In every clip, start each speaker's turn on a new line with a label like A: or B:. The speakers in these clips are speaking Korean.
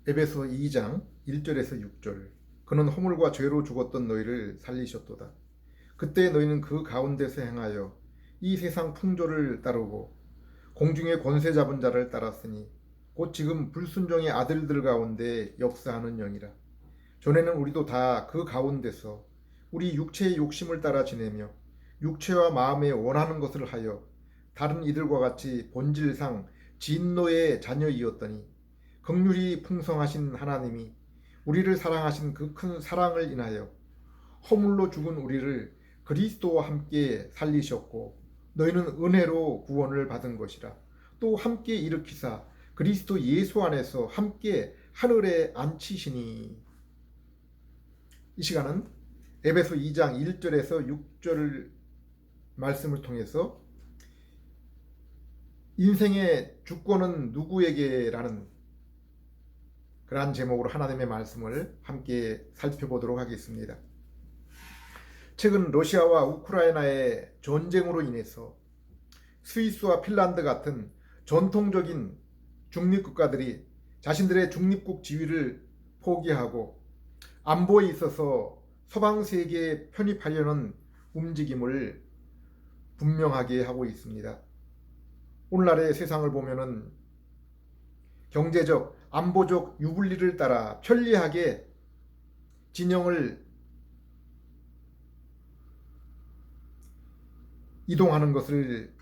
A: 에베소 2장 1절에서 6절. 그는 허물과 죄로 죽었던 너희를 살리셨도다. 그때 너희는 그 가운데서 행하여 이 세상 풍조를 따르고 공중의 권세 잡은 자를 따랐으니 곧 지금 불순종의 아들들 가운데 역사하는 영이라. 전에는 우리도 다 그 가운데서 우리 육체의 욕심을 따라 지내며 육체와 마음에 원하는 것을 하여 다른 이들과 같이 본질상 진노의 자녀이었더니 긍휼이 풍성하신 하나님이 우리를 사랑하신 그 큰 사랑을 인하여 허물로 죽은 우리를 그리스도와 함께 살리셨고 너희는 은혜로 구원을 받은 것이라. 또 함께 일으키사 그리스도 예수 안에서 함께 하늘에 앉히시니. 이 시간은 에베소 2장 1절에서 6절 말씀을 통해서 인생의 주권은 누구에게라는 그러한 제목으로 하나님의 말씀을 함께 살펴보도록 하겠습니다. 최근 러시아와 우크라이나의 전쟁으로 인해서 스위스와 핀란드 같은 전통적인 중립국가들이 자신들의 중립국 지위를 포기하고 안보에 있어서 서방 세계에 편입하려는 움직임을 분명하게 하고 있습니다. 오늘날의 세상을 보면은 경제적, 안보적 유불리를 따라 편리하게 진영을 이동하는 것을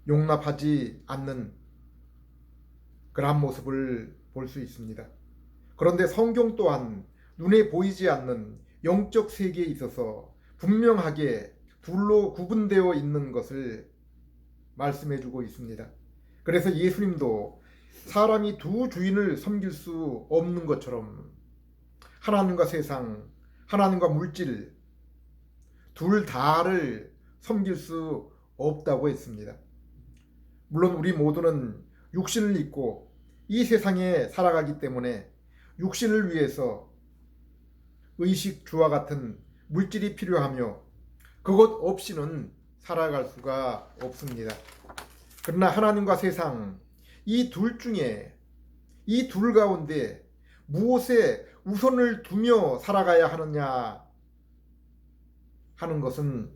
A: 용납하지 않는 그러한 모습을 볼 수 있습니다. 그런데 성경 또한 눈에 보이지 않는 영적 세계에 있어서 분명하게 둘로 구분되어 있는 것을 말씀해 주고 있습니다. 그래서 예수님도 사람이 두 주인을 섬길 수 없는 것처럼 하나님과 세상, 하나님과 물질 둘 다를 섬길 수 없다고 했습니다. 물론 우리 모두는 육신을 입고 이 세상에 살아가기 때문에 육신을 위해서 의식, 주와 같은 물질이 필요하며 그것 없이는 살아갈 수가 없습니다. 그러나 하나님과 세상 이 둘 중에 이 둘 가운데 무엇에 우선을 두며 살아가야 하느냐 하는 것은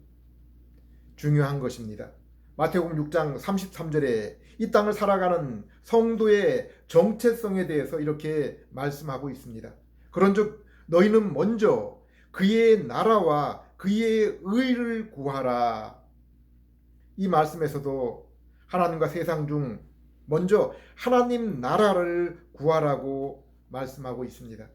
A: 중요한 것입니다. 마태복음 6장 33절에 이 땅을 살아가는 성도의 정체성에 대해서 이렇게 말씀하고 있습니다. 그런즉 너희는 먼저 그의 나라와 그의 의를 구하라. 이 말씀에서도 하나님과 세상 중 먼저 하나님 나라를 구하라고 말씀하고 있습니다.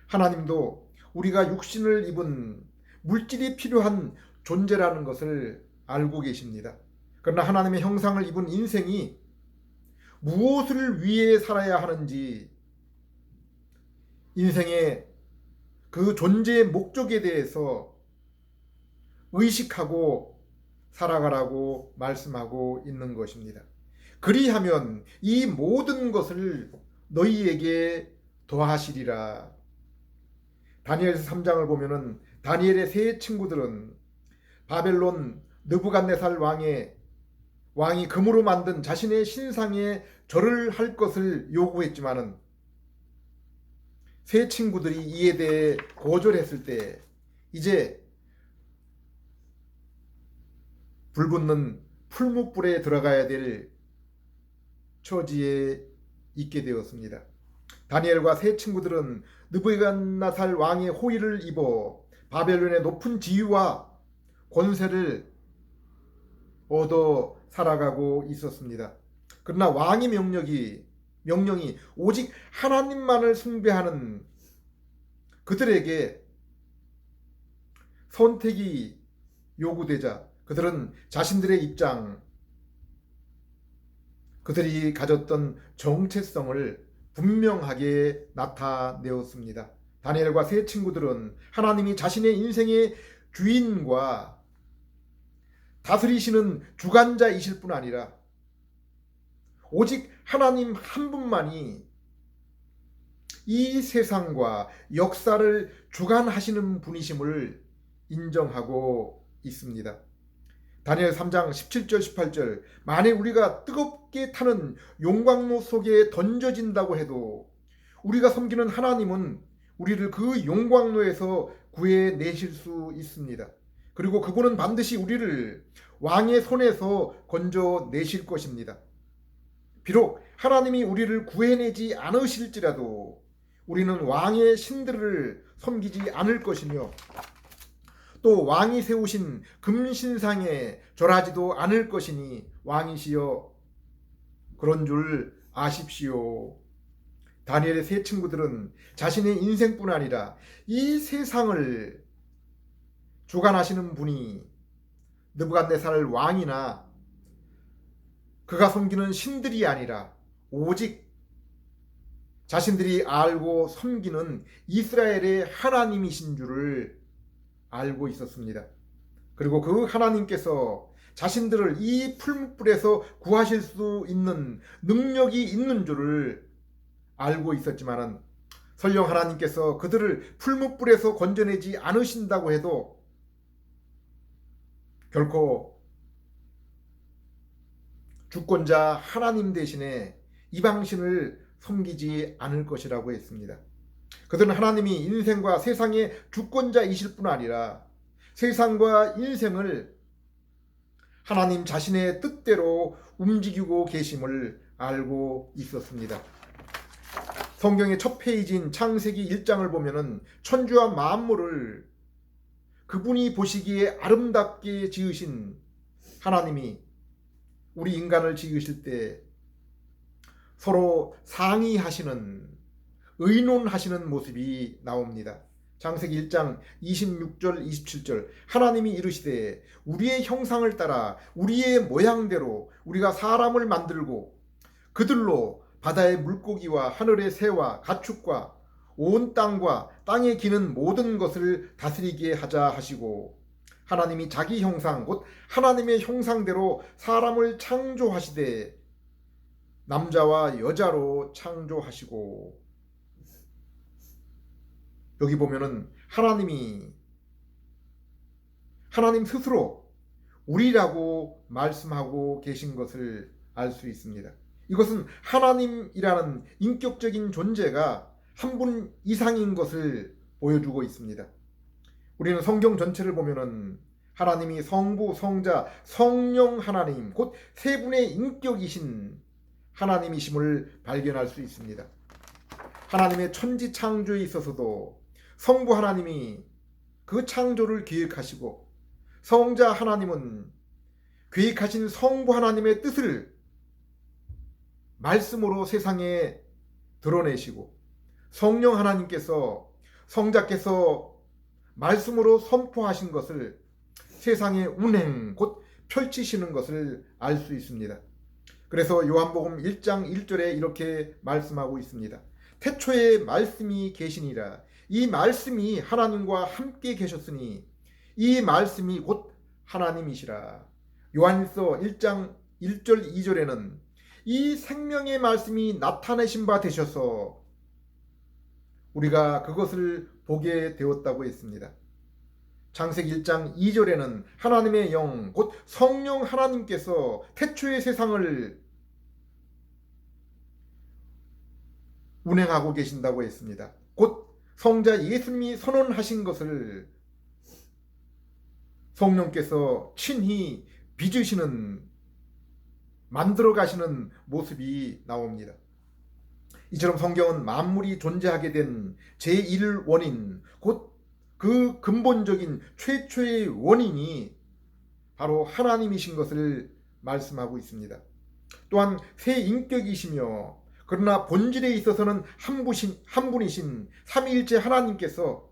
A: 하나님도 우리가 육신을 입은 물질이 필요한 존재라는 것을 알고 계십니다. 그러나 하나님의 형상을 입은 인생이 무엇을 위해 살아야 하는지 인생의 그 존재의 목적에 대해서 의식하고 살아가라고 말씀하고 있는 것입니다. 그리하면 이 모든 것을 너희에게 더하시리라. 다니엘서 3장을 보면은 다니엘의 세 친구들은 바벨론 느부갓네살 왕이 금으로 만든 자신의 신상에 절을 할 것을 요구했지만은 세 친구들이 이에 대해 거절했을 때 이제 불붙는 풀무불에 들어가야 될 처지에 있게 되었습니다. 다니엘과 세 친구들은 느부갓네살 왕의 호의를 입어 바벨론의 높은 지위와 권세를 얻어 살아가고 있었습니다. 그러나 왕의 명령이 오직 하나님만을 숭배하는 그들에게 선택이 요구되자 그들은 자신들의 입장, 그들이 가졌던 정체성을 분명하게 나타내었습니다. 다니엘과 세 친구들은 하나님이 자신의 인생의 주인과 다스리시는 주관자이실 뿐 아니라 오직 하나님 한 분만이 이 세상과 역사를 주관하시는 분이심을 인정하고 있습니다. 다니엘 3장 17절 18절 만일 우리가 뜨겁게 함께 타는 용광로 속에 던져진다고 해도 우리가 섬기는 하나님은 우리를 그 용광로에서 구해내실 수 있습니다. 그리고 그분은 반드시 우리를 왕의 손에서 건져내실 것입니다. 비록 하나님이 우리를 구해내지 않으실지라도 우리는 왕의 신들을 섬기지 않을 것이며 또 왕이 세우신 금신상에 절하지도 않을 것이니 왕이시여 그런 줄 아십시오. 다니엘의 세 친구들은 자신의 인생뿐 아니라 이 세상을 주관하시는 분이 느부갓네살 왕이나 그가 섬기는 신들이 아니라 오직 자신들이 알고 섬기는 이스라엘의 하나님이신 줄을 알고 있었습니다. 그리고 그 하나님께서 자신들을 이 풀무불에서 구하실 수 있는 능력이 있는 줄을 알고 있었지만 설령 하나님께서 그들을 풀무불에서 건져내지 않으신다고 해도 결코 주권자 하나님 대신에 이방신을 섬기지 않을 것이라고 했습니다. 그들은 하나님이 인생과 세상의 주권자이실 뿐 아니라 세상과 인생을 하나님 자신의 뜻대로 움직이고 계심을 알고 있었습니다. 성경의 첫 페이지인 창세기 1장을 보면은 천주와 만물을 그분이 보시기에 아름답게 지으신 하나님이 우리 인간을 지으실 때 서로 상의하시는, 의논하시는 모습이 나옵니다. 창세기 1장 26절 27절 하나님이 이르시되 우리의 형상을 따라 우리의 모양대로 우리가 사람을 만들고 그들로 바다의 물고기와 하늘의 새와 가축과 온 땅과 땅에 기는 모든 것을 다스리게 하자 하시고 하나님이 자기 형상 곧 하나님의 형상대로 사람을 창조하시되 남자와 여자로 창조하시고 여기 보면은 하나님 스스로 우리라고 말씀하고 계신 것을 알 수 있습니다. 이것은 하나님이라는 인격적인 존재가 한 분 이상인 것을 보여주고 있습니다. 우리는 성경 전체를 보면은 하나님이 성부, 성자, 성령 하나님 곧 세 분의 인격이신 하나님이심을 발견할 수 있습니다. 하나님의 천지 창조에 있어서도 성부 하나님이 그 창조를 기획하시고 성자 하나님은 계획하신 성부 하나님의 뜻을 말씀으로 세상에 드러내시고 성령 하나님께서 성자께서 말씀으로 선포하신 것을 세상에 운행 곧 펼치시는 것을 알 수 있습니다. 그래서 요한복음 1장 1절에 이렇게 말씀하고 있습니다. 태초에 말씀이 계시니라. 이 말씀이 하나님과 함께 계셨으니 이 말씀이 곧 하나님이시라. 요한일서 1장 1절 2절에는 이 생명의 말씀이 나타내신 바 되셔서 우리가 그것을 보게 되었다고 했습니다. 창세기 1장 2절에는 하나님의 영, 곧 성령 하나님께서 태초의 세상을 운행하고 계신다고 했습니다. 곧 성자 예수님이 선언하신 것을 성령께서 친히 빚으시는, 만들어 가시는 모습이 나옵니다. 이처럼 성경은 만물이 존재하게 된 제1원인, 곧 그 근본적인 최초의 원인이 바로 하나님이신 것을 말씀하고 있습니다. 또한 세 인격이시며 그러나 본질에 있어서는 한 분이신 삼위일체 하나님께서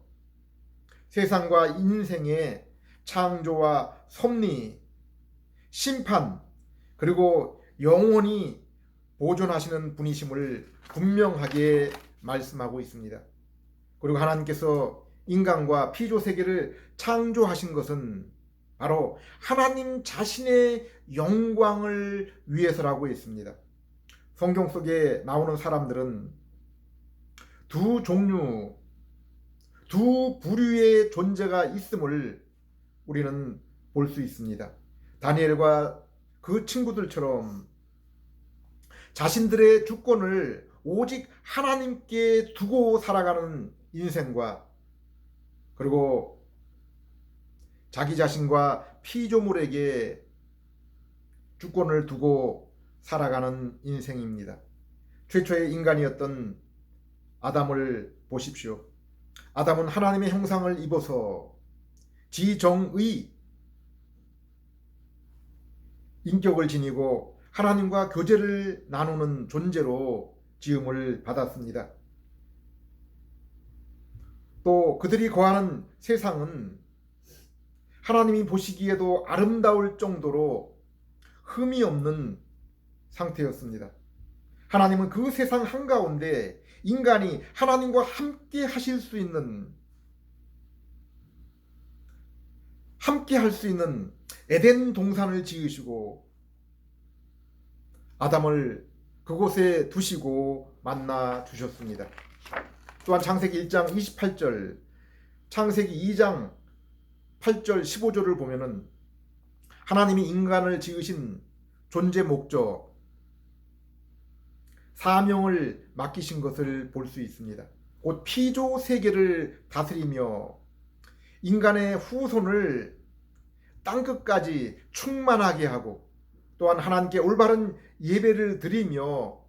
A: 세상과 인생의 창조와 섭리, 심판 그리고 영원히 보존하시는 분이심을 분명하게 말씀하고 있습니다. 그리고 하나님께서 인간과 피조세계를 창조하신 것은 바로 하나님 자신의 영광을 위해서라고 했습니다. 성경 속에 나오는 사람들은 두 종류, 두 부류의 존재가 있음을 우리는 볼 수 있습니다. 다니엘과 그 친구들처럼 자신들의 주권을 오직 하나님께 두고 살아가는 인생과, 그리고 자기 자신과 피조물에게 주권을 두고 살아가는 인생입니다. 최초의 인간이었던 아담을 보십시오. 아담은 하나님의 형상을 입어서 지정의 인격을 지니고 하나님과 교제를 나누는 존재로 지음을 받았습니다. 또 그들이 거하는 세상은 하나님이 보시기에도 아름다울 정도로 흠이 없는 상태였습니다. 하나님은 그 세상 한가운데 인간이 하나님과 함께 하실 수 있는, 함께 할 수 있는 에덴 동산을 지으시고 아담을 그곳에 두시고 만나 주셨습니다. 또한 창세기 1장 28절, 창세기 2장 8절 15절을 보면은 하나님이 인간을 지으신 존재 목적, 사명을 맡기신 것을 볼 수 있습니다. 곧 피조 세계를 다스리며 인간의 후손을 땅끝까지 충만하게 하고, 또한 하나님께 올바른 예배를 드리며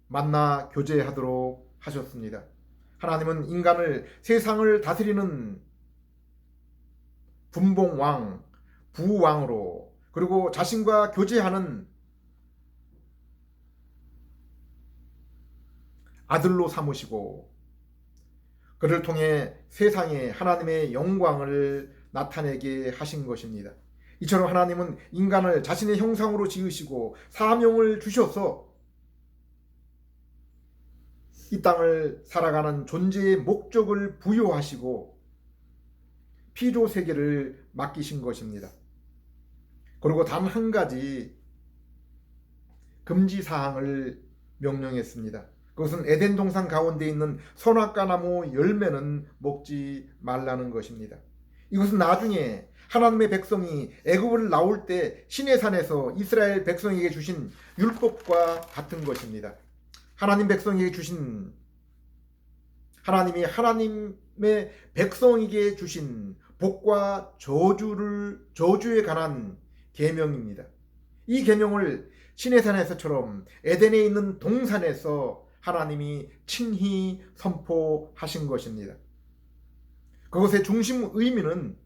A: 만나 교제하도록 하셨습니다. 하나님은 인간을 세상을 다스리는 분봉왕, 부왕으로, 그리고 자신과 교제하는 아들로 삼으시고 그를 통해 세상에 하나님의 영광을 나타내게 하신 것입니다. 이처럼 하나님은 인간을 자신의 형상으로 지으시고 사명을 주셔서 이 땅을 살아가는 존재의 목적을 부여하시고 피조 세계를 맡기신 것입니다. 그리고 단 한 가지 금지 사항을 명령했습니다. 그것은 에덴 동산 가운데 있는 선악과 나무 열매는 먹지 말라는 것입니다. 이것은 나중에 하나님의 백성이 애굽을 나올 때 시내산에서 이스라엘 백성에게 주신 율법과 같은 것입니다. 하나님 백성에게 주신, 하나님이 하나님의 백성에게 주신 복과 저주에 관한 계명입니다. 이 계명을 시내산에서처럼 에덴에 있는 동산에서 하나님이 친히 선포하신 것입니다. 그것의 중심 의미는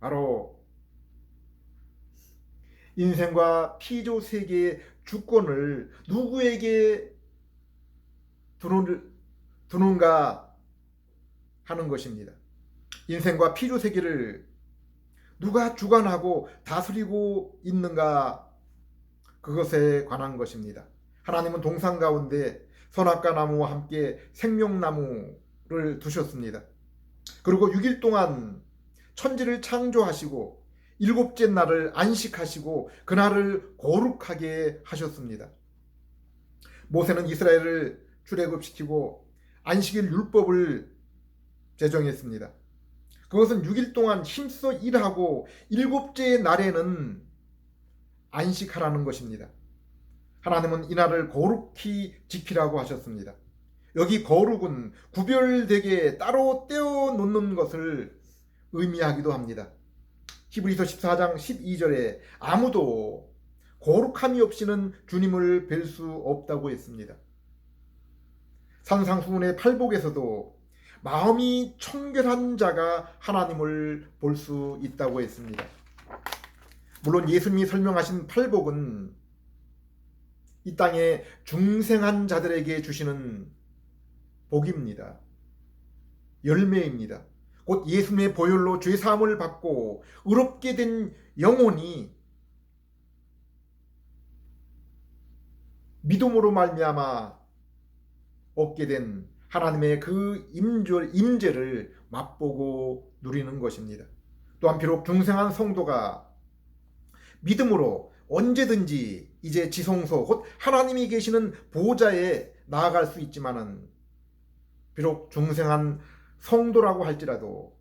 A: 바로 인생과 피조 세계의 주권을 누구에게 두는가 하는 것입니다. 인생과 피조 세계를 누가 주관하고 다스리고 있는가, 그것에 관한 것입니다. 하나님은 동산 가운데 선악과 나무와 함께 생명나무를 두셨습니다. 그리고 6일 동안 천지를 창조하시고 7째 날을 안식하시고 그날을 거룩하게 하셨습니다. 모세는 이스라엘을 출애굽시키고 안식일 율법을 제정했습니다. 그것은 6일 동안 힘써 일하고 7째 날에는 안식하라는 것입니다. 하나님은 이날을 거룩히 지키라고 하셨습니다. 여기 거룩은 구별되게 따로 떼어 놓는 것을 의미하기도 합니다. 히브리서 14장 12절에 아무도 거룩함이 없이는 주님을 뵐 수 없다고 했습니다. 산상수훈의 팔복에서도 마음이 청결한 자가 하나님을 볼 수 있다고 했습니다. 물론 예수님이 설명하신 팔복은 이 땅에 중생한 자들에게 주시는 복입니다. 열매입니다. 곧 예수님의 보혈로 죄사함을 받고 의롭게 된 영혼이 믿음으로 말미암아 얻게 된 하나님의 그 임재를 맛보고 누리는 것입니다. 또한 비록 중생한 성도가 믿음으로 언제든지 이제 지성소 곧 하나님이 계시는 보좌에 나아갈 수 있지만은, 비록 중생한 성도라고 할지라도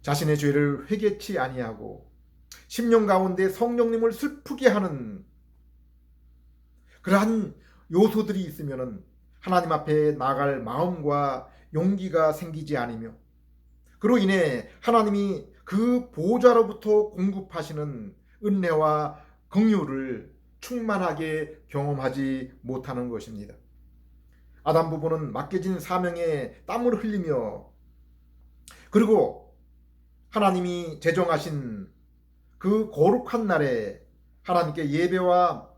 A: 자신의 죄를 회개치 아니하고 심령 가운데 성령님을 슬프게 하는 그러한 요소들이 있으면 하나님 앞에 나아갈 마음과 용기가 생기지 않으며, 그로 인해 하나님이 그 보좌로부터 공급하시는 은혜와 긍휼을 충만하게 경험하지 못하는 것입니다. 아담 부부는 맡겨진 사명에 땀을 흘리며, 그리고 하나님이 제정하신 그 거룩한 날에 하나님께 예배와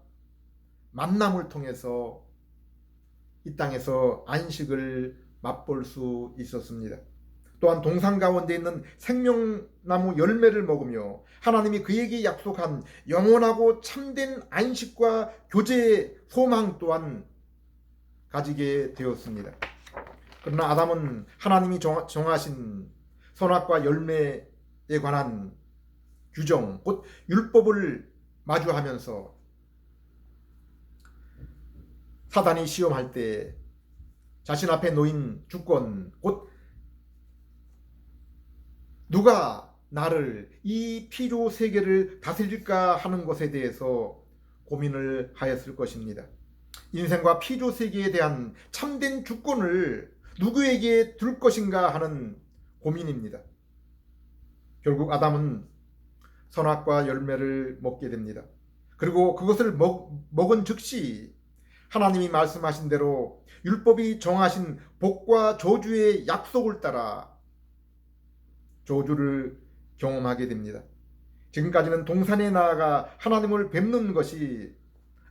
A: 만남을 통해서 이 땅에서 안식을 맛볼 수 있었습니다. 또한 동산 가운데 있는 생명나무 열매를 먹으며 하나님이 그에게 약속한 영원하고 참된 안식과 교제의 소망 또한 가지게 되었습니다. 그러나 아담은 하나님이 정하신 선악과 열매에 관한 규정, 곧 율법을 마주하면서 사단이 시험할 때 자신 앞에 놓인 주권, 곧 누가 나를 이 피조 세계를 다스릴까 하는 것에 대해서 고민을 하였을 것입니다. 인생과 피조 세계에 대한 참된 주권을 누구에게 둘 것인가 하는 고민입니다. 결국 아담은 선악과 열매를 먹게 됩니다. 그리고 그것을 먹은 즉시 하나님이 말씀하신 대로 율법이 정하신 복과 저주의 약속을 따라 저주를 경험하게 됩니다. 지금까지는 동산에 나아가 하나님을 뵙는 것이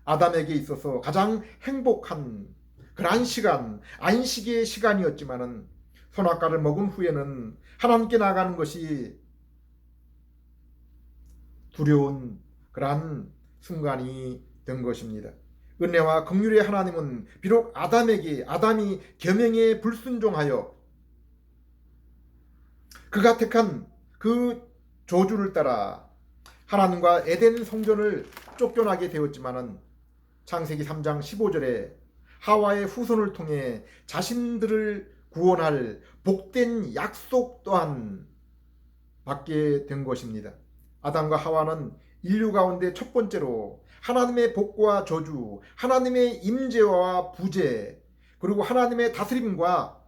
A: 아담에게 있어서 가장 행복한 그러한 시간, 안식의 시간이었지만은 선악과를 먹은 후에는 하나님께 나아가는 것이 두려운 그러한 순간이 된 것입니다. 은혜와 긍휼의 하나님은 비록 아담이 계명에 불순종하여 그가 택한 그 저주를 따라 하나님과 에덴 성전을 쫓겨나게 되었지만은 창세기 3장 15절에 하와의 후손을 통해 자신들을 구원할 복된 약속 또한 받게 된 것입니다. 아담과 하와는 인류 가운데 첫 번째로 하나님의 복과 저주, 하나님의 임재와 부재, 그리고 하나님의 다스림과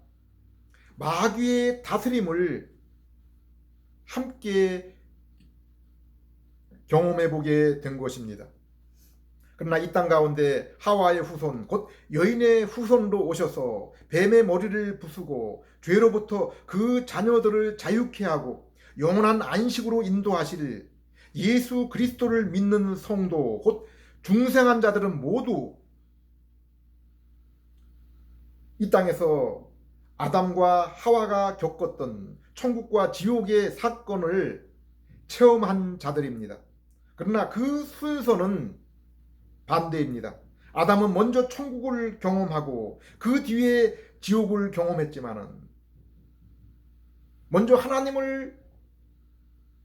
A: 마귀의 다스림을 함께 경험해 보게 된 것입니다. 그러나 이 땅 가운데 하와의 후손, 곧 여인의 후손으로 오셔서 뱀의 머리를 부수고 죄로부터 그 자녀들을 자유케 하고 영원한 안식으로 인도하실 예수 그리스도를 믿는 성도, 곧 중생한 자들은 모두 이 땅에서 아담과 하와가 겪었던 천국과 지옥의 사건을 체험한 자들입니다. 그러나 그 순서는 반대입니다. 아담은 먼저 천국을 경험하고 그 뒤에 지옥을 경험했지만은 먼저 하나님을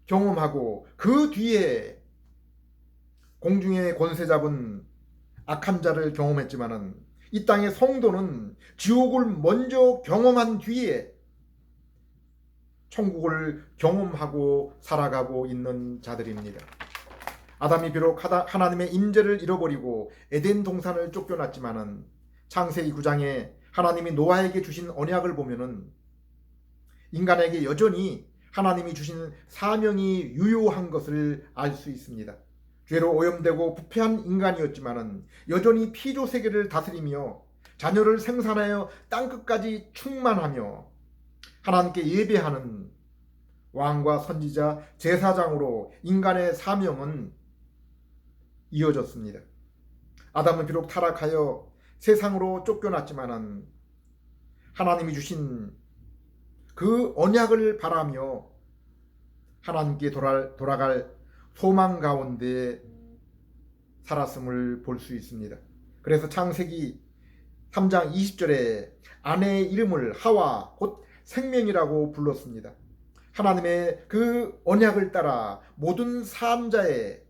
A: 경험하고 그 뒤에 공중의 권세 잡은 악한 자를 경험했지만은 이 땅의 성도는 지옥을 먼저 경험한 뒤에 천국을 경험하고 살아가고 있는 자들입니다. 아담이 비록 하나님의 임재를 잃어버리고 에덴 동산을 쫓겨났지만은 창세기 9장에 하나님이 노아에게 주신 언약을 보면은 인간에게 여전히 하나님이 주신 사명이 유효한 것을 알 수 있습니다. 죄로 오염되고 부패한 인간이었지만은 여전히 피조 세계를 다스리며 자녀를 생산하여 땅끝까지 충만하며 하나님께 예배하는 왕과 선지자, 제사장으로 인간의 사명은 이어졌습니다. 아담은 비록 타락하여 세상으로 쫓겨났지만은 하나님이 주신 그 언약을 바라며 하나님께 돌아갈 소망 가운데 살았음을 볼 수 있습니다. 그래서 창세기 3장 20절에 아내의 이름을 하와 곧 생명이라고 불렀습니다. 하나님의 그 언약을 따라 모든 삶자의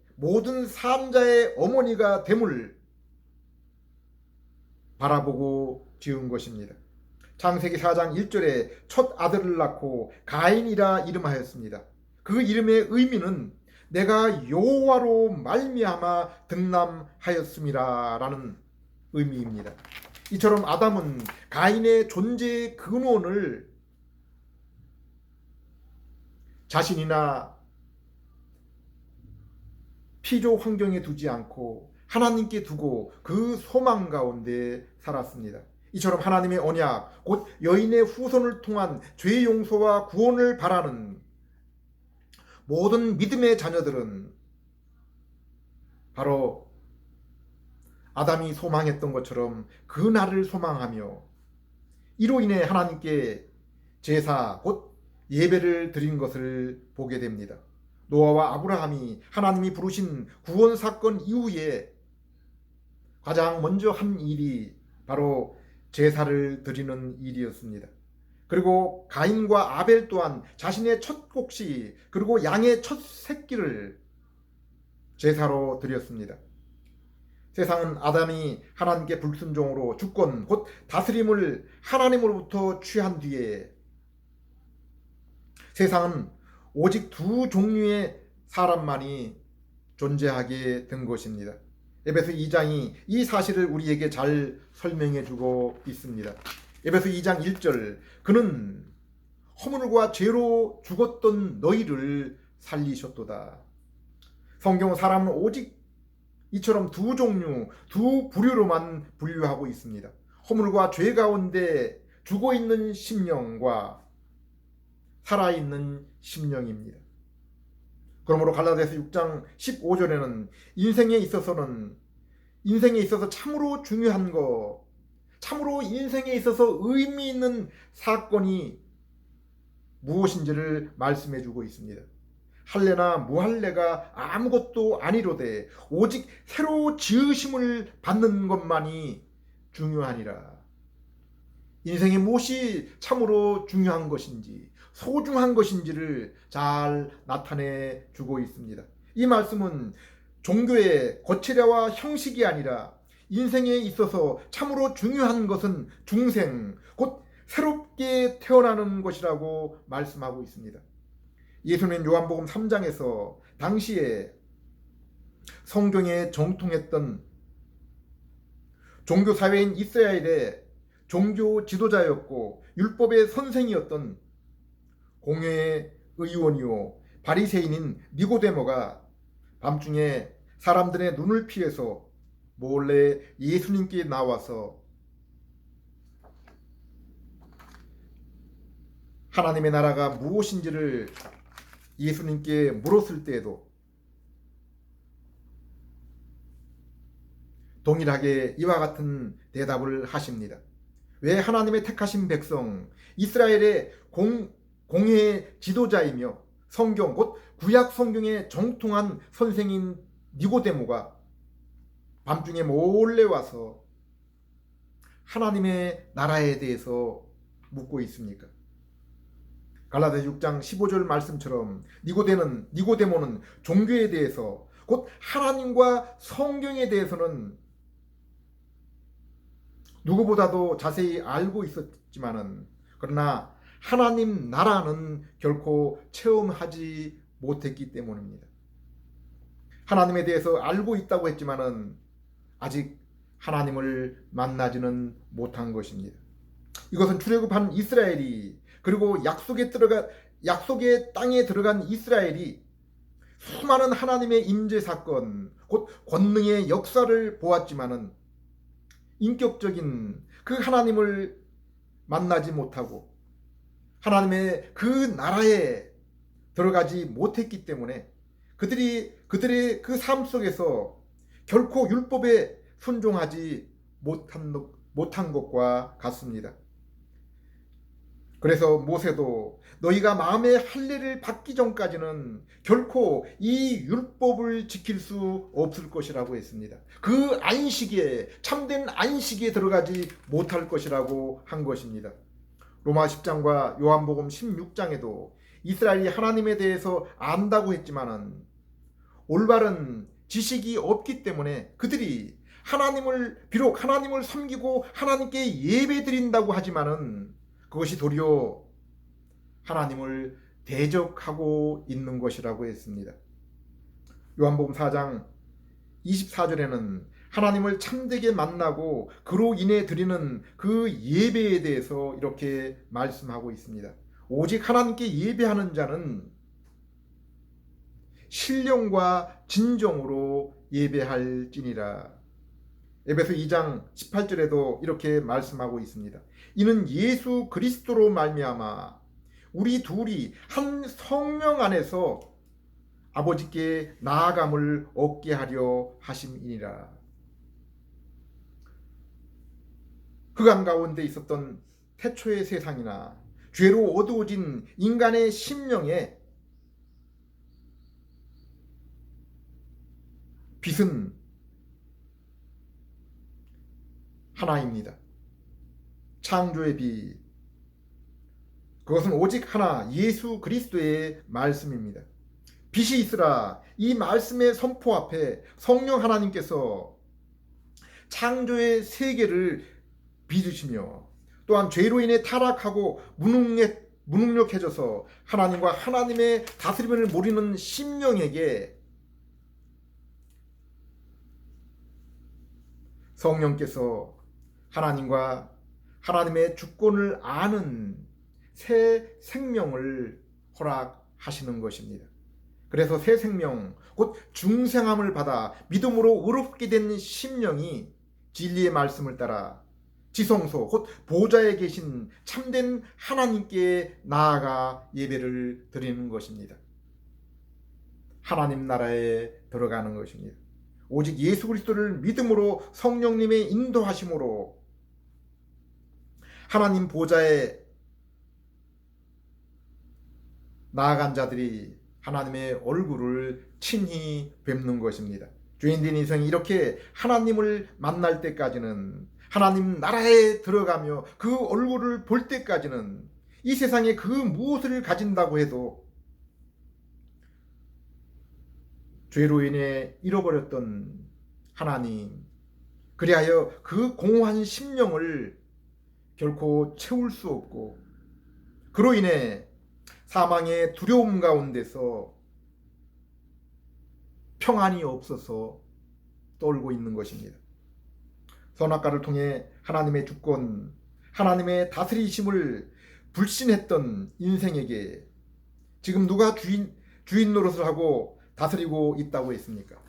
A: 어머니가 됨을 바라보고 지은 것입니다. 창세기 4장 1절에 첫 아들을 낳고 가인이라 이름하였습니다. 그 이름의 의미는 내가 여호와로 말미암아 등남하였음이라라는 의미입니다. 이처럼 아담은 가인의 존재의 근원을 자신이나 피조 환경에 두지 않고 하나님께 두고 그 소망 가운데 살았습니다. 이처럼 하나님의 언약, 곧 여인의 후손을 통한 죄 용서와 구원을 바라는 모든 믿음의 자녀들은 바로 아담이 소망했던 것처럼 그 날을 소망하며 이로 인해 하나님께 제사, 곧 예배를 드린 것을 보게 됩니다. 노아와 아브라함이 하나님이 부르신 구원 사건 이후에 가장 먼저 한 일이 바로 제사를 드리는 일이었습니다. 그리고 가인과 아벨 또한 자신의 첫 곡식 그리고 양의 첫 새끼를 제사로 드렸습니다. 세상은 아담이 하나님께 불순종으로 주권 곧 다스림을 하나님으로부터 취한 뒤에 세상은 오직 두 종류의 사람만이 존재하게 된 것입니다. 에베소 2장이 이 사실을 우리에게 잘 설명해 주고 있습니다. 에베소 2장 1절, 그는 허물과 죄로 죽었던 너희를 살리셨도다. 성경은 사람은 오직 이처럼 두 종류, 두 부류로만 분류하고 있습니다. 허물과 죄 가운데 죽어있는 심령과 살아있는 심령입니다. 그러므로 갈라디아서 6장 15절에는 인생에 있어서 참으로 중요한 것, 참으로 인생에 있어서 의미 있는 사건이 무엇인지를 말씀해 주고 있습니다. 할례나 무할례가 아무것도 아니로되 오직 새로 지으심을 받는 것만이 중요하니라. 인생의 무엇이 참으로 중요한 것인지 소중한 것인지를 잘 나타내 주고 있습니다. 이 말씀은 종교의 거칠애와 형식이 아니라 인생에 있어서 참으로 중요한 것은 중생, 곧 새롭게 태어나는 것이라고 말씀하고 있습니다. 예수는 요한복음 3장에서 당시에 성경에 정통했던 종교사회인 이스라엘의 종교 지도자였고 율법의 선생이었던 공회의 의원이요 바리새인인 니고데모가 밤중에 사람들의 눈을 피해서 몰래 예수님께 나와서 하나님의 나라가 무엇인지를 예수님께 물었을 때에도 동일하게 이와 같은 대답을 하십니다. 왜 하나님의 택하신 백성 이스라엘의 공회의 지도자이며 성경 곧 구약 성경에 정통한 선생인 니고데모가 밤중에 몰래 와서 하나님의 나라에 대해서 묻고 있습니까? 갈라디아서 6장 15절 말씀처럼 니고데모는 종교에 대해서 곧 하나님과 성경에 대해서는 누구보다도 자세히 알고 있었지만은 그러나 하나님 나라는 결코 체험하지 못했기 때문입니다. 하나님에 대해서 알고 있다고 했지만은 아직 하나님을 만나지는 못한 것입니다. 이것은 출애굽한 이스라엘이 그리고 약속의 땅에 들어간 이스라엘이 수많은 하나님의 임재 사건 곧 권능의 역사를 보았지만은 인격적인 그 하나님을 만나지 못하고 하나님의 그 나라에 들어가지 못했기 때문에 그들의 그 삶 속에서 결코 율법에 순종하지 못한 것과 같습니다. 그래서 모세도 너희가 마음의 할례를 받기 전까지는 결코 이 율법을 지킬 수 없을 것이라고 했습니다. 그 안식에 참된 안식에 들어가지 못할 것이라고 한 것입니다. 로마 10장과 요한복음 16장에도 이스라엘이 하나님에 대해서 안다고 했지만은 올바른 지식이 없기 때문에 그들이 비록 하나님을 섬기고 하나님께 예배드린다고 하지만은 그것이 도리어 하나님을 대적하고 있는 것이라고 했습니다. 요한복음 4장 24절에는 하나님을 참되게 만나고 그로 인해 드리는 그 예배에 대해서 이렇게 말씀하고 있습니다. 오직 하나님께 예배하는 자는 신령과 진정으로 예배할지니라. 에베소 2장 18절에도 이렇게 말씀하고 있습니다. 이는 예수 그리스도로 말미암아 우리 둘이 한 성령 안에서 아버지께 나아감을 얻게 하려 하심이니라. 흑암 가운데 있었던 태초의 세상이나 죄로 어두워진 인간의 심령에 빛은 하나입니다. 창조의 빛. 그것은 오직 하나 예수 그리스도의 말씀입니다. 빛이 있으라. 이 말씀의 선포 앞에 성령 하나님께서 창조의 세계를 빚으시며 또한 죄로 인해 타락하고 무능력해져서 하나님과 하나님의 다스림을 모르는 심령에게 성령께서 하나님과 하나님의 주권을 아는 새 생명을 허락하시는 것입니다. 그래서 새 생명, 곧 중생함을 받아 믿음으로 의롭게 된 심령이 진리의 말씀을 따라 지성소, 곧 보좌에 계신 참된 하나님께 나아가 예배를 드리는 것입니다. 하나님 나라에 들어가는 것입니다. 오직 예수 그리스도를 믿음으로 성령님의 인도하심으로 하나님 보좌에 나아간 자들이 하나님의 얼굴을 친히 뵙는 것입니다. 죄인된 인생이 이렇게 하나님을 만날 때까지는, 하나님 나라에 들어가며 그 얼굴을 볼 때까지는 이 세상에 그 무엇을 가진다고 해도 죄로 인해 잃어버렸던 하나님, 그리하여 그 공허한 심령을 결코 채울 수 없고, 그로 인해 사망의 두려움 가운데서 평안이 없어서 떨고 있는 것입니다. 선악과를 통해 하나님의 주권, 하나님의 다스리심을 불신했던 인생에게 지금 누가 주인 노릇을 하고 다스리고 있다고 했습니까?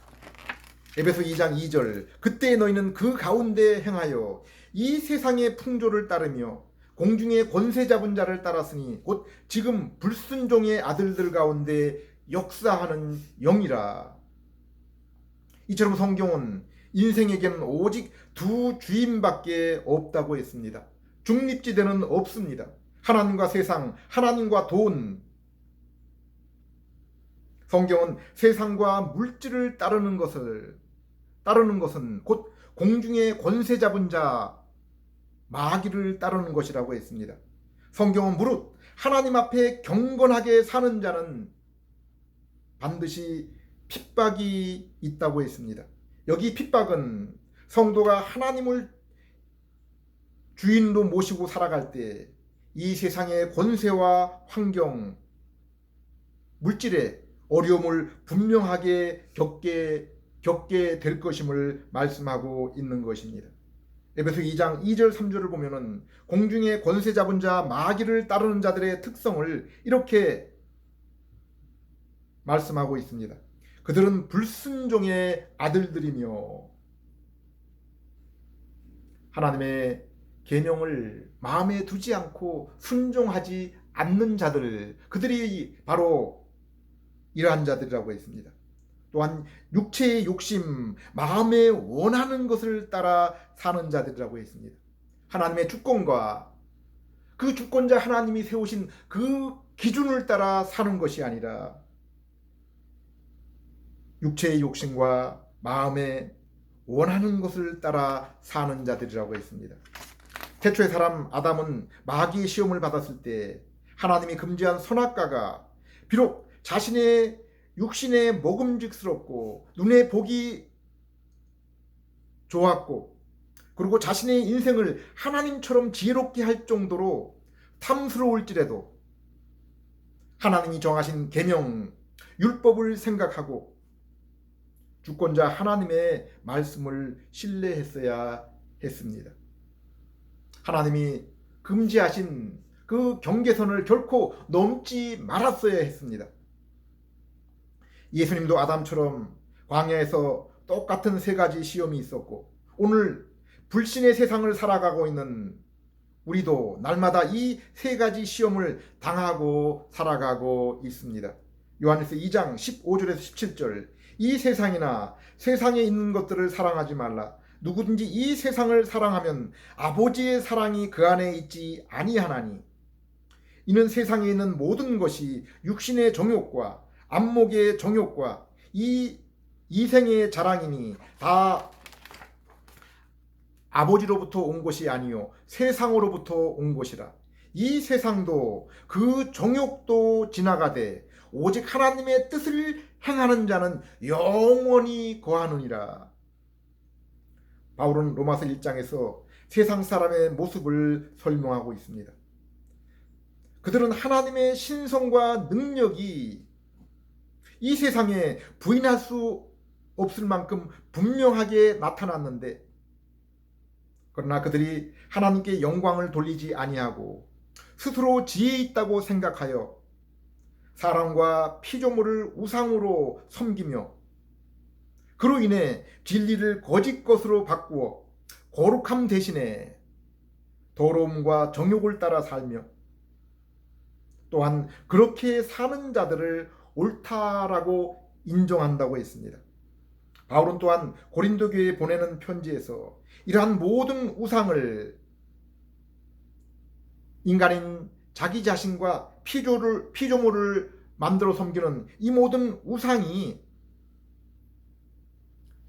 A: 에베소 2장 2절, 그때 너희는 그 가운데 행하여 이 세상의 풍조를 따르며 공중의 권세 잡은 자를 따랐으니 곧 지금 불순종의 아들들 가운데 역사하는 영이라. 이처럼 성경은 인생에게는 오직 두 주인밖에 없다고 했습니다. 중립지대는 없습니다. 하나님과 세상, 하나님과 돈. 성경은 세상과 물질을 따르는 것은 곧 공중의 권세 잡은 자 마귀를 따르는 것이라고 했습니다. 성경은 무릇 하나님 앞에 경건하게 사는 자는 반드시 핍박이 있다고 했습니다. 여기 핍박은 성도가 하나님을 주인으로 모시고 살아갈 때 이 세상의 권세와 환경, 물질의 어려움을 분명하게 겪게 될 것임을 말씀하고 있는 것입니다. 에베소 2장 2절 3절을 보면은 공중의 권세 잡은 자 마귀를 따르는 자들의 특성을 이렇게 말씀하고 있습니다. 그들은 불순종의 아들들이며 하나님의 계명을 마음에 두지 않고 순종하지 않는 자들, 그들이 바로 이러한 자들이라고 했습니다. 또한 육체의 욕심, 마음에 원하는 것을 따라 사는 자들이라고 했습니다. 하나님의 주권과 그 주권자 하나님이 세우신 그 기준을 따라 사는 것이 아니라 육체의 욕심과 마음에 원하는 것을 따라 사는 자들이라고 했습니다. 태초의 사람 아담은 마귀의 시험을 받았을 때 하나님이 금지한 선악과가 비록 자신의 육신에 먹음직스럽고 눈에 보기 좋았고 그리고 자신의 인생을 하나님처럼 지혜롭게 할 정도로 탐스러울지라도 하나님이 정하신 계명, 율법을 생각하고 주권자 하나님의 말씀을 신뢰했어야 했습니다. 하나님이 금지하신 그 경계선을 결코 넘지 말았어야 했습니다. 예수님도 아담처럼 광야에서 똑같은 세 가지 시험이 있었고, 오늘 불신의 세상을 살아가고 있는 우리도 날마다 이 세 가지 시험을 당하고 살아가고 있습니다. 요한일서 2장 15절에서 17절, 이 세상이나 세상에 있는 것들을 사랑하지 말라. 누구든지 이 세상을 사랑하면 아버지의 사랑이 그 안에 있지 아니하나니, 이는 세상에 있는 모든 것이 육신의 정욕과 안목의 정욕과 이 이생의 자랑이니 다 아버지로부터 온 것이 아니요 세상으로부터 온 것이라. 이 세상도 그 정욕도 지나가되 오직 하나님의 뜻을 행하는 자는 영원히 거하느니라. 바울은 로마서 1장에서 세상 사람의 모습을 설명하고 있습니다. 그들은 하나님의 신성과 능력이 이 세상에 부인할 수 없을 만큼 분명하게 나타났는데, 그러나 그들이 하나님께 영광을 돌리지 아니하고 스스로 지혜 있다고 생각하여 사람과 피조물을 우상으로 섬기며 그로 인해 진리를 거짓 것으로 바꾸어 거룩함 대신에 더러움과 정욕을 따라 살며, 또한 그렇게 사는 자들을 옳다라고 인정한다고 했습니다. 바울은 또한 고린도 교회에 보내는 편지에서 이러한 모든 우상을, 인간인 자기 자신과 피조물을 만들어 섬기는 이 모든 우상이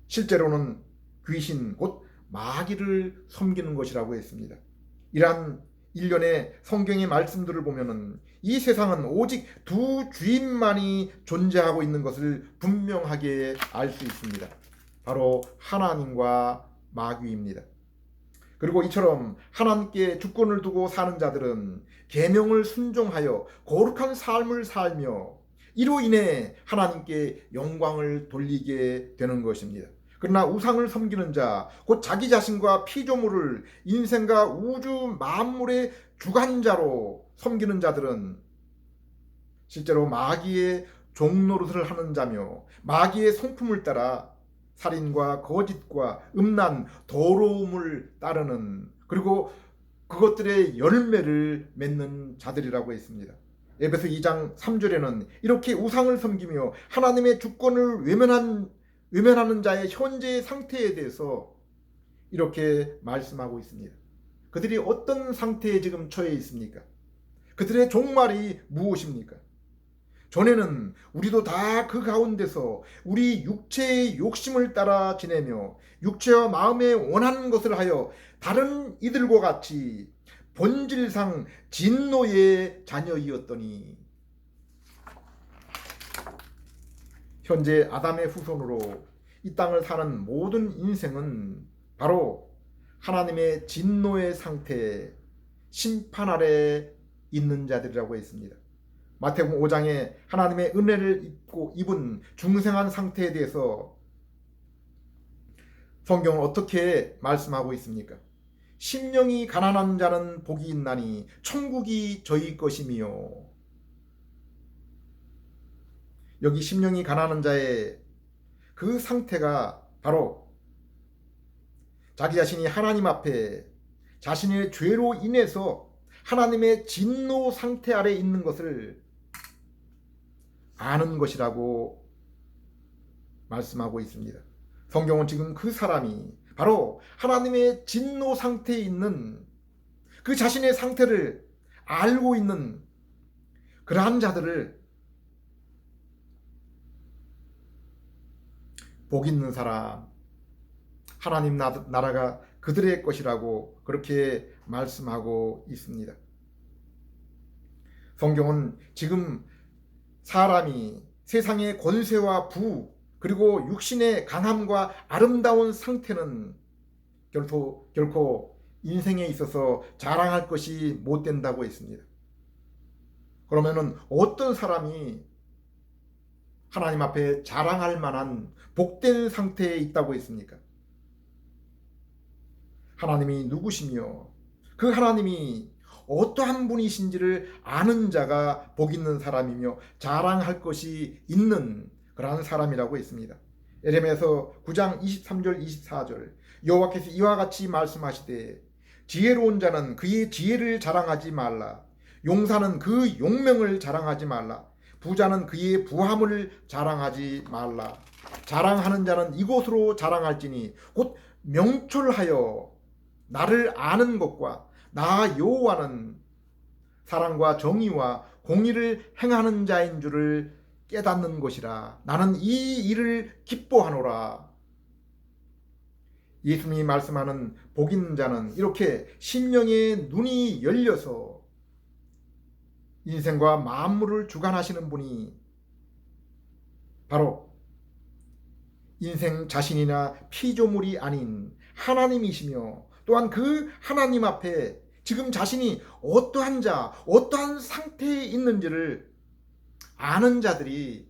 A: 실제로는 귀신 곧 마귀를 섬기는 것이라고 했습니다. 이러한 일련의 성경의 말씀들을 보면은 이 세상은 오직 두 주인만이 존재하고 있는 것을 분명하게 알 수 있습니다. 바로 하나님과 마귀입니다. 그리고 이처럼 하나님께 주권을 두고 사는 자들은 계명을 순종하여 거룩한 삶을 살며 이로 인해 하나님께 영광을 돌리게 되는 것입니다. 그러나 우상을 섬기는 자, 곧 자기 자신과 피조물을 인생과 우주 만물의 주관자로 섬기는 자들은 실제로 마귀의 종노릇을 하는 자며 마귀의 성품을 따라 살인과 거짓과 음란, 더러움을 따르는, 그리고 그것들의 열매를 맺는 자들이라고 했습니다. 에베소 2장 3절에는 이렇게 우상을 섬기며 하나님의 주권을 외면하는 자의 현재의 상태에 대해서 이렇게 말씀하고 있습니다. 그들이 어떤 상태에 지금 처해 있습니까? 그들의 종말이 무엇입니까? 전에는 우리도 다 그 가운데서 우리 육체의 욕심을 따라 지내며 육체와 마음에 원하는 것을 하여 다른 이들과 같이 본질상 진노의 자녀이었더니, 현재 아담의 후손으로 이 땅을 사는 모든 인생은 바로 하나님의 진노의 상태, 심판 아래 있는 자들이라고 했습니다. 마태복음 5장에 하나님의 은혜를 입은 중생한 상태에 대해서 성경은 어떻게 말씀하고 있습니까? 심령이 가난한 자는 복이 있나니 천국이 저희 것이며, 여기 심령이 가난한 자의 그 상태가 바로 자기 자신이 하나님 앞에 자신의 죄로 인해서 하나님의 진노 상태 아래 있는 것을 아는 것이라고 말씀하고 있습니다. 성경은 지금 그 사람이 바로 하나님의 진노 상태에 있는, 그 자신의 상태를 알고 있는 그러한 자들을 복 있는 사람, 하나님 나라가 그들의 것이라고 그렇게 말씀하고 있습니다. 성경은 지금 사람이 세상의 권세와 부, 그리고 육신의 강함과 아름다운 상태는 결코 인생에 있어서 자랑할 것이 못 된다고 했습니다. 그러면은 어떤 사람이 하나님 앞에 자랑할 만한 복된 상태에 있다고 했습니까? 하나님이 누구시며 그 하나님이 어떠한 분이신지를 아는 자가 복 있는 사람이며 자랑할 것이 있는 그러한 사람이라고 했습니다. 에레미야서 9장 23절 24절 여호와께서 이와 같이 말씀하시되 지혜로운 자는 그의 지혜를 자랑하지 말라. 용사는 그 용명을 자랑하지 말라. 부자는 그의 부함을 자랑하지 말라. 자랑하는 자는 이곳으로 자랑할지니 곧 명철하여 나를 아는 것과 나 여호와는 사랑과 정의와 공의를 행하는 자인 줄을 깨닫는 것이라. 나는 이 일을 기뻐하노라. 예수님이 말씀하는 복 있는 자는 이렇게 심령의 눈이 열려서 인생과 만물을 주관하시는 분이 바로 인생 자신이나 피조물이 아닌 하나님이시며 또한 그 하나님 앞에 지금 자신이 어떠한 자, 어떠한 상태에 있는지를 아는 자들이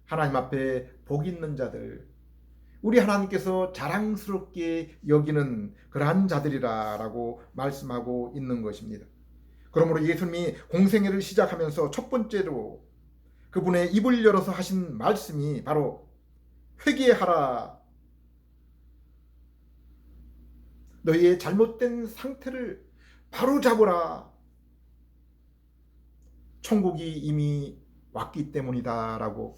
A: 하나님 앞에 복 있는 자들, 우리 하나님께서 자랑스럽게 여기는 그러한 자들이라고 말씀하고 있는 것입니다. 그러므로 예수님이 공생애를 시작하면서 첫 번째로 그분의 입을 열어서 하신 말씀이 바로 회개하라. 너희의 잘못된 상태를 바로잡으라. 천국이 이미 왔기 때문이다 라고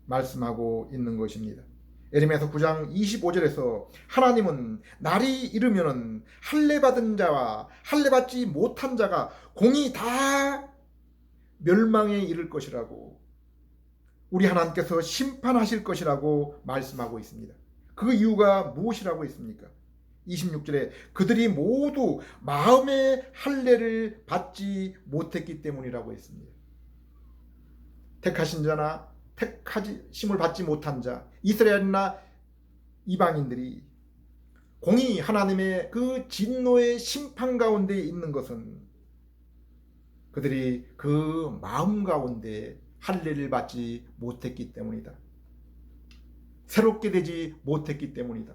A: 말씀하고 있는 것입니다. 에레미야서 9장 25절에서 하나님은 날이 이르면은 할례받은 자와 할례받지 못한 자가 공이 다 멸망에 이를 것이라고, 우리 하나님께서 심판하실 것이라고 말씀하고 있습니다. 그 이유가 무엇이라고 했습니까? 26절에 그들이 모두 마음의 할례를 받지 못했기 때문이라고 했습니다. 택하신 자나 택하심을 받지 못한 자, 이스라엘이나 이방인들이 공의 하나님의 그 진노의 심판 가운데 있는 것은 그들이 그 마음 가운데 할례를 받지 못했기 때문이다. 새롭게 되지 못했기 때문이다.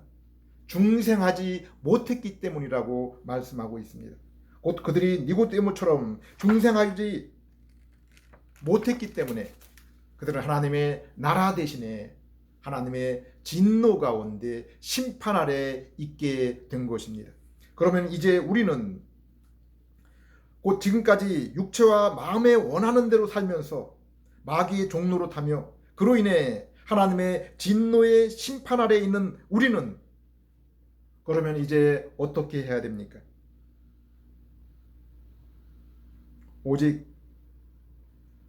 A: 중생하지 못했기 때문이라고 말씀하고 있습니다. 곧 그들이 니고데모처럼 중생하지 못했기 때문에 그들은 하나님의 나라 대신에 하나님의 진노 가운데 심판 아래 있게 된 것입니다. 그러면 이제 우리는 곧 지금까지 육체와 마음에 원하는 대로 살면서 마귀의 종로로 타며 그로 인해 하나님의 진노의 심판 아래 있는 우리는 그러면 이제 어떻게 해야 됩니까? 오직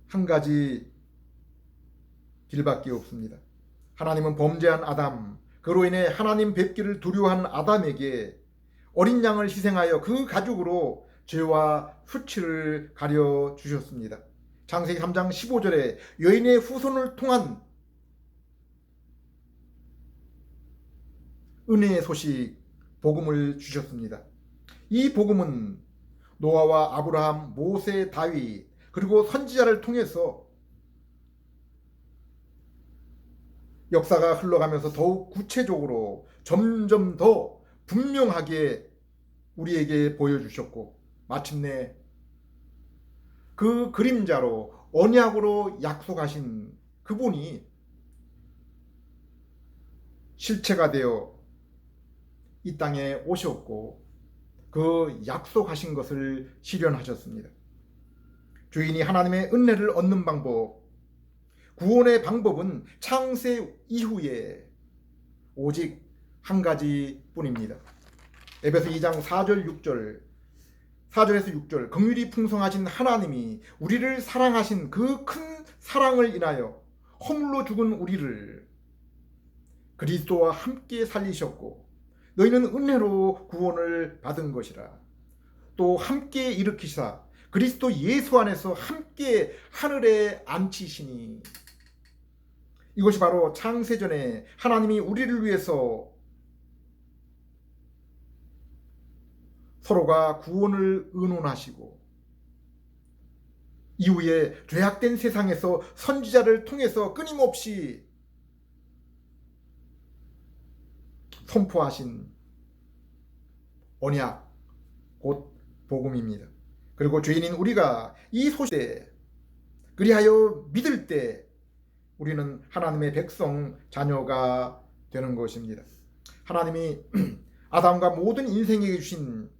A: 한 가지 길밖에 없습니다. 하나님은 범죄한 아담, 그로 인해 하나님 뵙기를 두려워한 아담에게 어린 양을 희생하여 그 가죽으로 죄와 수치를 가려 주셨습니다. 창세기 3장 15절에 여인의 후손을 통한 은혜의 소식, 복음을 주셨습니다. 이 복음은 노아와 아브라함, 모세, 다윗 그리고 선지자를 통해서 역사가 흘러가면서 더욱 구체적으로 점점 더 분명하게 우리에게 보여주셨고 마침내 그 그림자로 언약으로 약속하신 그분이 실체가 되어 이 땅에 오셨고 그 약속하신 것을 실현하셨습니다. 주인이 하나님의 은혜를 얻는 방법, 구원의 방법은 창세 이후에 오직 한 가지 뿐입니다. 에베소 2장 4절 6절 4절에서 6절 긍휼이 풍성하신 하나님이 우리를 사랑하신 그 큰 사랑을 인하여 허물로 죽은 우리를 그리스도와 함께 살리셨고 너희는 은혜로 구원을 받은 것이라. 또 함께 일으키사 그리스도 예수 안에서 함께 하늘에 앉히시니. 이것이 바로 창세전에 하나님이 우리를 위해서 서로가 구원을 의논하시고 이후에 죄악된 세상에서 선지자를 통해서 끊임없이 선포하신 언약, 곧 복음입니다. 그리고 죄인인 우리가 이 소식에 그리하여 믿을 때 우리는 하나님의 백성, 자녀가 되는 것입니다. 하나님이 아담과 모든 인생에게 주신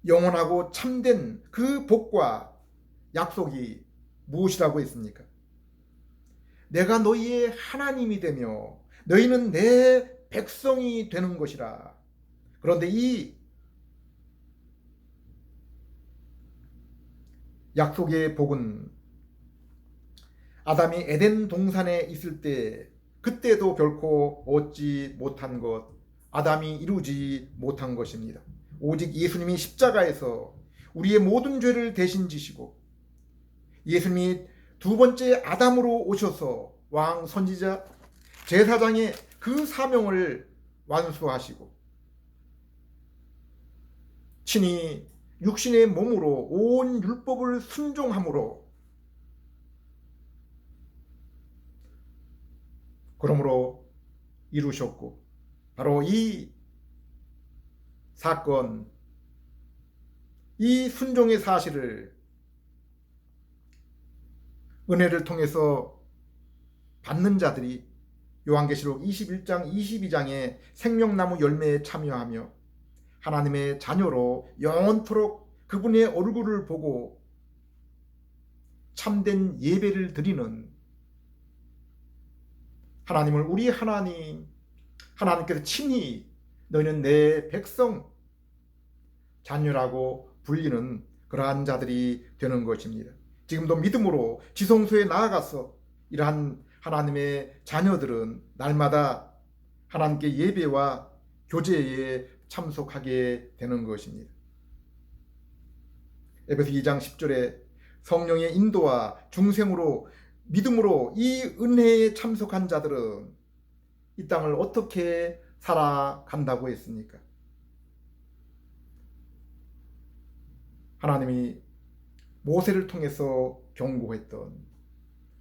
A: 영원하고 참된 그 복과 약속이 무엇이라고 했습니까? 내가 너희의 하나님이 되며 너희는 내 백성이 되는 것이라. 그런데 이 약속의 복은 아담이 에덴 동산에 있을 때 그때도 결코 얻지 못한 것, 아담이 이루지 못한 것입니다. 오직 예수님이 십자가에서 우리의 모든 죄를 대신 지시고 예수님이 두 번째 아담으로 오셔서 왕, 선지자, 제사장의 그 사명을 완수하시고 친히 육신의 몸으로 온 율법을 순종함으로 그러므로 이루셨고 바로 이 사건, 이 순종의 사실을 은혜를 통해서 받는 자들이 요한계시록 21장 22장의 생명나무 열매에 참여하며 하나님의 자녀로 영원토록 그분의 얼굴을 보고 참된 예배를 드리는 하나님을 우리 하나님께서 친히 너희는 내 백성, 자녀라고 불리는 그러한 자들이 되는 것입니다. 지금도 믿음으로 지성소에 나아가서 이러한 하나님의 자녀들은 날마다 하나님께 예배와 교제에 참석하게 되는 것입니다. 에베소 2장 10절에 성령의 인도와 중생으로 믿음으로 이 은혜에 참석한 자들은 이 땅을 어떻게 살아간다고 했습니까? 하나님이 모세를 통해서 경고했던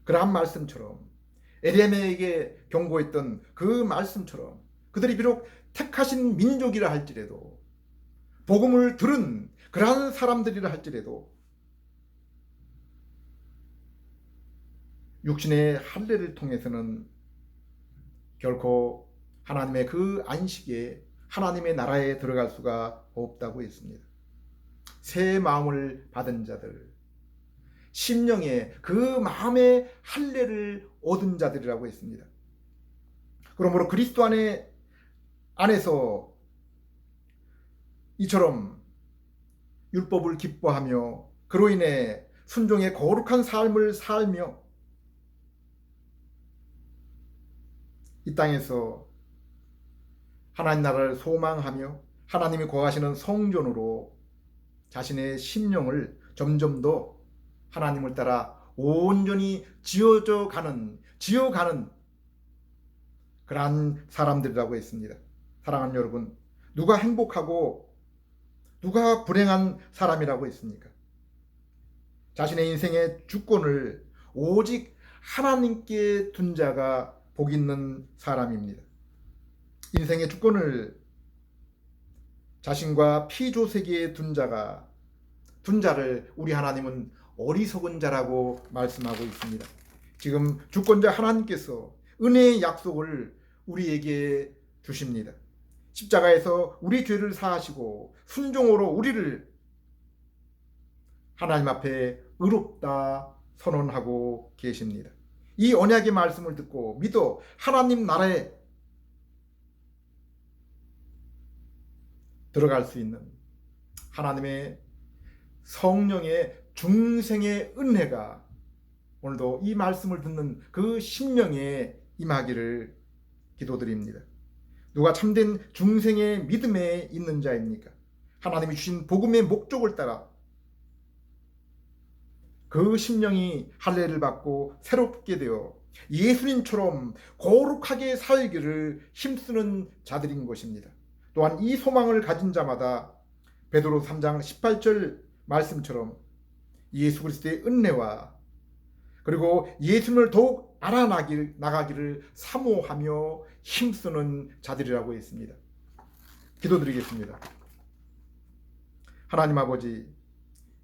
A: 그러한 말씀처럼 에레미야에게 경고했던 그 말씀처럼 그들이 비록 택하신 민족이라 할지라도 복음을 들은 그러한 사람들이라 할지라도 육신의 할례를 통해서는 결코 하나님의 그 안식에 하나님의 나라에 들어갈 수가 없다고 했습니다. 새 마음을 받은 자들, 심령의 그 마음의 할례를 얻은 자들이라고 했습니다. 그러므로 그리스도 안에서 이처럼 율법을 기뻐하며 그로 인해 순종의 거룩한 삶을 살며 이 땅에서 하나님 나라를 소망하며 하나님이 거하시는 성전으로 자신의 심령을 점점 더 하나님을 따라 온전히 지어가는 그러한 사람들이라고 했습니다. 사랑하는 여러분, 누가 행복하고 누가 불행한 사람이라고 했습니까? 자신의 인생의 주권을 오직 하나님께 둔 자가 복 있는 사람입니다. 인생의 주권을 자신과 피조세계에 둔 자를 우리 하나님은 어리석은 자라고 말씀하고 있습니다. 지금 주권자 하나님께서 은혜의 약속을 우리에게 주십니다. 십자가에서 우리 죄를 사하시고 순종으로 우리를 하나님 앞에 의롭다 선언하고 계십니다. 이 언약의 말씀을 듣고 믿어 하나님 나라에 들어갈 수 있는 하나님의 성령의 중생의 은혜가 오늘도 이 말씀을 듣는 그 심령에 임하기를 기도드립니다. 누가 참된 중생의 믿음에 있는 자입니까? 하나님이 주신 복음의 목적을 따라 그 심령이 할례를 받고 새롭게 되어 예수님처럼 거룩하게 살기를 힘쓰는 자들인 것입니다. 또한 이 소망을 가진 자마다 베드로 3장 18절 말씀처럼 예수 그리스도의 은혜와 그리고 예수님을 더욱 나가기를 사모하며 힘쓰는 자들이라고 했습니다. 기도드리겠습니다. 하나님 아버지,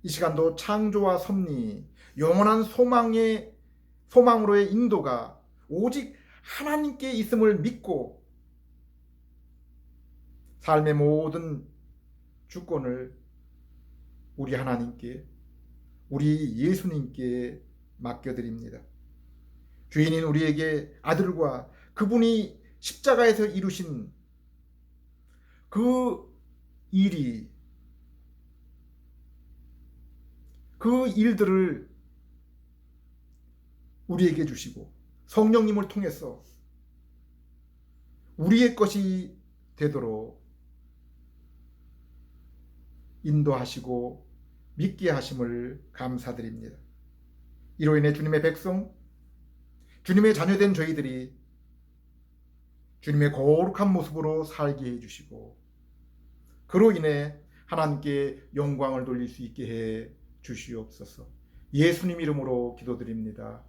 A: 이 시간도 창조와 섭리, 영원한 소망으로의 인도가 오직 하나님께 있음을 믿고 삶의 모든 주권을 우리 하나님께, 우리 예수님께 맡겨드립니다. 주인인 우리에게 아들과 그분이 십자가에서 이루신 그 일이, 그 일들을 우리에게 주시고 성령님을 통해서 우리의 것이 되도록 인도하시고 믿게 하심을 감사드립니다. 이로 인해 주님의 백성, 주님의 자녀된 저희들이 주님의 거룩한 모습으로 살게 해주시고 그로 인해 하나님께 영광을 돌릴 수 있게 해 주시옵소서. 예수님 이름으로 기도드립니다.